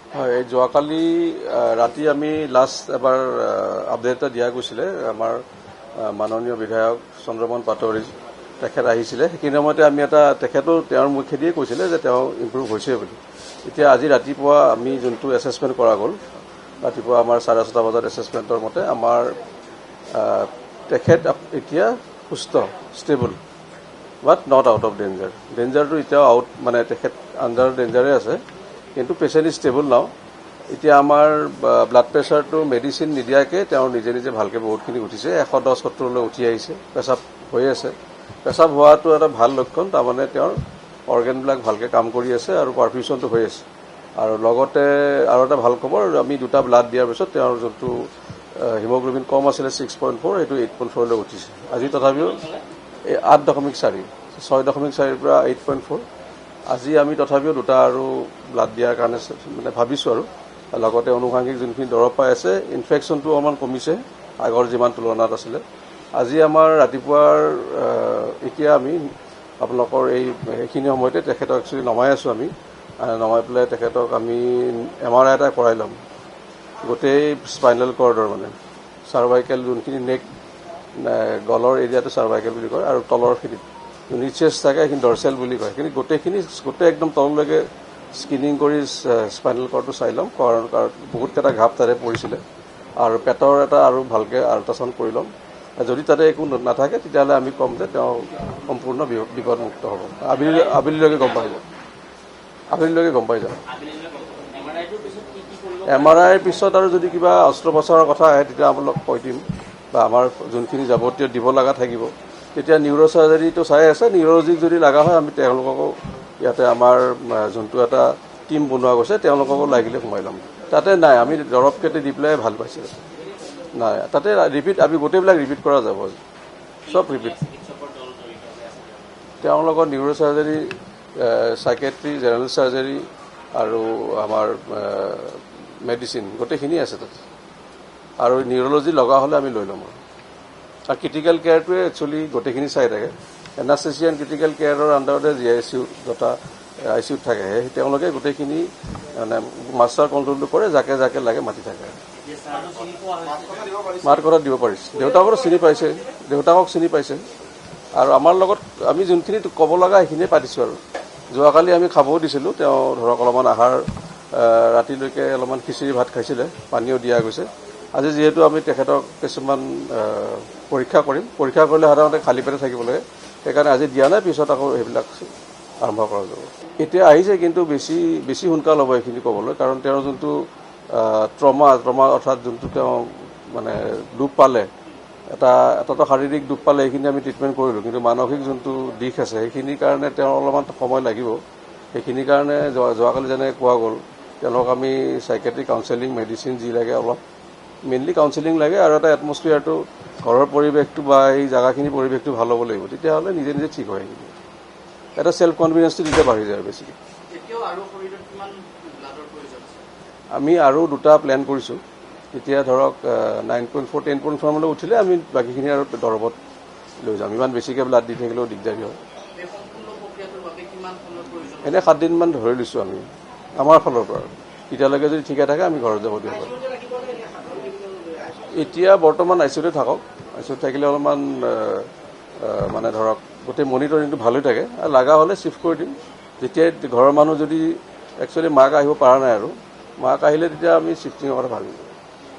হয়, যোৱাকালি ৰাতি আমি লাষ্ট এবাৰ আপডেট এটা দিয়া গৈছিলে আমাৰ মাননীয় বিধায়ক চন্দ্ৰমোহন পাটোৱাৰী তেখেত আহিছিলে। সেইখিনি সময়তে আমি তেখেতো তেওঁৰ মুখেদিয়ে কৈছিলে যে তেওঁ ইম্প্ৰুভ হৈছে বুলি। এতিয়া আজি ৰাতিপুৱা আমি যোনটো এছেছমেণ্ট কৰা গ'ল, ৰাতিপুৱা আমাৰ 7:30 বজাত এছেছমেণ্টৰ মতে আমাৰ তেখেত এতিয়া সুস্থ, stable, but not out of danger. ডেঞ্জাৰটো এতিয়াও আউট, মানে তেখেত আণ্ডাৰ ডেঞ্জাৰে আছে, কিন্তু পেচেণ্ট ইজ ষ্টেবল নাও। এতিয়া আমাৰ ব্লাড প্ৰেছাৰটো মেডিচিন নিদিয়াকৈ তেওঁৰ নিজে নিজে ভালকৈ বহুতখিনি উঠিছে, 110-170লৈ উঠি আহিছে। পেচাব হৈ আছে, পেচাব হোৱাটো এটা ভাল লক্ষণ, তাৰমানে তেওঁৰ অৰ্গেনবিলাক ভালকৈ কাম কৰি আছে আৰু পাৰফিউশ্যনটো হৈ আছে। আৰু লগতে আৰু এটা ভাল খবৰ, আমি দুটা ব্লাড দিয়াৰ পিছত তেওঁৰ যোনটো হিমোগ্ল'বিন কম আছিলে 6.4, সেইটো 8.4লৈ উঠিছে। আজি তথাপিও 8.4, 6.4ৰ পৰা 8.4। আজি আমি তথাপিও দুটা আৰু ব্লাড দিয়াৰ কাৰণে মানে ভাবিছোঁ আৰু লগতে অনুষাংগিক যোনখিনি দৰৱ পাই আছে, ইনফেকশ্যনটো অকণমান কমিছে আগৰ যিমান তুলনাত আছিলে। আজি আমাৰ ৰাতিপুৱাৰ এতিয়া আমি আপোনালোকৰ এইখিনি সময়তে তেখেতক একচুৱেলি নমাই আছোঁ। আমি নমাই পেলাই তেখেতক আমি MRI এটা কৰাই ল'ম, গোটেই স্পাইনেল কৰ্ডৰ, মানে চাৰ্ভাইকেল যোনখিনি নেক গলৰ এৰিয়াটো চাৰ্ভাইকেল বুলি কয়, আৰু তলৰখিনিত নিচেছ থাকে সেইখিনি ডৰচেল বুলি কয়। সেইখিনি গোটেই একদম তললৈকে স্কিনিং কৰি স্পাইনেল কৰ্ডটো চাই ল'ম, কাৰণ বহুতকেইটা ঘাপ তাতে পৰিছিলে। আৰু পেটৰ এটা আৰু ভালকৈ আল্ট্ৰাচাউণ্ড কৰি ল'ম। যদি তাতে একো নাথাকে তেতিয়াহ'লে আমি ক'ম যে তেওঁ সম্পূৰ্ণ বিপদমুক্ত হ'ব। আবেলিলৈকে গম পাই যাম। MRIৰ পিছত আৰু যদি কিবা অস্ত্ৰোপচাৰৰ কথা আহে তেতিয়া আপোনালোক কৈ দিম, বা আমাৰ যোনখিনি যাৱতীয় দিব লগা থাকিব। তেতিয়া নিউৰোচাৰ্জাৰীটো চাই আছে, নিউৰলজিক যদি লগা হয় আমি তেওঁলোককো ইয়াতে আমাৰ যোনটো এটা টীম বনোৱা গৈছে তেওঁলোককো লাগিলে সোমাই ল'ম। তাতে নাই, আমি দৰৱ কেইটা দি পেলাই ভাল পাইছে। নাই, তাতে আমি গোটেইবিলাক ৰিপিট কৰা যাব, চব ৰিপিট। তেওঁৰ লগত নিউৰোচাৰ্জাৰী, চাইকেট্ৰি, জেনেৰেল চাৰ্জাৰী আৰু আমাৰ মেডিচিন গোটেইখিনি আছে তাতে। আৰু নিউৰলজি লগা হ'লে আমি লৈ ল'ম। আৰু ক্ৰিটিকেল কেয়াৰটোৱে একচুৱেলি গোটেইখিনি চাই থাকে। এনাস্থেচিয়া এণ্ড ক্ৰিটিকেল কেয়াৰৰ আণ্ডাৰতে GICU যথা ICUত থাকে, তেওঁলোকে গোটেইখিনি মানে মাষ্টাৰ কণ্ট্ৰলটো কৰে, যাকে যাকে লাগে মাতি থাকে। মাত কথা দিব পাৰিছে, দেউতাকক চিনি পাইছে। আৰু আমাৰ লগত আমি যোনখিনি ক'ব লগা সেইখিনিয়ে পাতিছোঁ। আৰু যোৱাকালি আমি খাবও দিছিলোঁ, তেওঁ ধৰক অলপমান আহাৰ ৰাতিলৈকে অলপমান খিচিৰি ভাত খাইছিলে, পানীও দিয়া গৈছে। আজি যিহেতু আমি তেখেতক কিছুমান পৰীক্ষা কৰিম, পৰীক্ষা কৰিলে সাধাৰণতে খালী পেটে থাকিব লাগে, সেইকাৰণে আজি দিয়া নাই, পিছত আকৌ সেইবিলাক আৰম্ভ কৰা যাব। এতিয়া আহিছে, কিন্তু বেছি সোনকাল হ'ব এইখিনি ক'বলৈ, কাৰণ তেওঁৰ যোনটো ট্ৰমা অৰ্থাৎ যোনটো তেওঁ মানে দুখ পালে, এটাতো শাৰীৰিক দুখ পালে, সেইখিনি আমি ট্ৰিটমেণ্ট কৰিলোঁ, কিন্তু মানসিক যোনটো দিশ আছে সেইখিনিৰ কাৰণে তেওঁৰ অলপমান সময় লাগিব। সেইখিনিৰ কাৰণে যোৱাকালি যেনেকৈ কোৱা গ'ল, তেওঁলোকক আমি চাইকেট্ৰিক কাউন্সেলিং, মেডিচিন যি লাগে, অলপ মেইনলি কাউন্সেলিং লাগে, আৰু এটা এটমছফিয়াৰটো, ঘৰৰ পৰিৱেশটো বা এই জেগাখিনিৰ পৰিৱেশটো ভাল হ'ব লাগিব, তেতিয়াহ'লে নিজে নিজে ঠিক হয়। এটা ছেল্ফ কনফিডেন্সটো তেতিয়া বাঢ়ি যায় বেছিকৈ। আমি আৰু দুটা প্লেন কৰিছোঁ। এতিয়া ধৰক 9.4, 10.4 মানলৈ উঠিলে আমি বাকীখিনি আৰু দৰৱত লৈ যাম। ইমান বেছিকৈ ব্লাড দি থাকিলেও দিগদাৰী হয়। এনেই 7 দিনমান ধৰি লৈছোঁ আমি আমাৰ ফালৰ পৰা। এতিয়ালৈকে যদি ঠিকে থাকে আমি ঘৰত যাব দিব পাৰোঁ। এতিয়া বৰ্তমান ICUতে থাকক। ICUত থাকিলে অলপমান মানে ধৰক গোটেই মনিটৰিংটো ভাল হৈ থাকে, আৰু লগা হ'লে শ্বিফ্ট কৰি দিম। যেতিয়াই ঘৰৰ মানুহ যদি একচুৱেলি মাক আহিব পৰা নাই, আৰু মাক আহিলে তেতিয়া আমি শ্বিফ্টিঙৰ কথা ভাবিম।